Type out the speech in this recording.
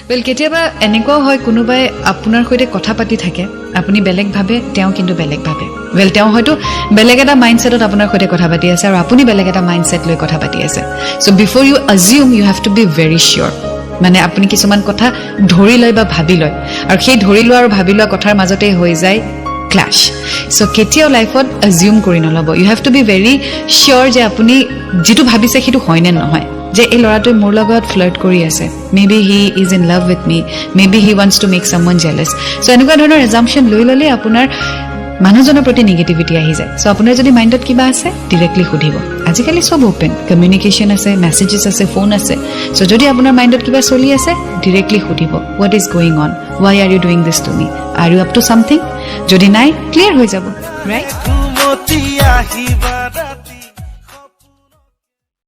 well केতিয়াबा এনেকুৱাও হয় কোনোবাই আপোনাৰ সৈতে কথা পাতি থাকে আপুনি বেলেগ ভাবে তেওঁ কিন্তু বেলেগ ভাবে वेल তেওঁ হয়তো বেলেগ এটা মাইন্ডসেটত আপোনাৰ সৈতে কথা পাতি আছে আৰু আপুনি বেলেগ এটা মাইন্ডসেট লৈ কথা পাতি আছে so before you assume you have to be very sure মানে আপুনি কিছুমান কথা ধৰি লয় বা ভাবি লয় আৰু সেই ধৰি লোৱা আৰু ভাবি লোৱা কথাৰ মাজতে হৈ যায় ক্লাশ সো কেতিয়াও লাইফত অ্যাজিউম কৰি নলব you have to be very sure যে আপুনি যেটো ভাবিছে সেইটো হয় নে নহয় যে এই লৰাটোৱে মোৰ লগত ফ্লাৰ্ট কৰি আছে maybe he is in love with me maybe he wants to make someone jealous so এনেকুৱা ধৰণৰ এজাম্পশন লৈ ললে আপোনাৰ মানুহজনৰ প্ৰতি নেগেটিভিটি আহি যায় সো আপোনাৰ যদি মাইন্ডত কিবা আছে ডাইৰেক্টলি সুধিব আজিকালি সব ওপেন কমিউনিকেশন আছে মেসেजेस আছে ফোন আছে সো যদি আপোনাৰ মাইন্ডত কিবা চলি আছে ডাইৰেক্টলি সুধিব what is going on why are you doing this to me are you up to something যদি নাই ক্লিয়াৰ হৈ যাব ৰাইট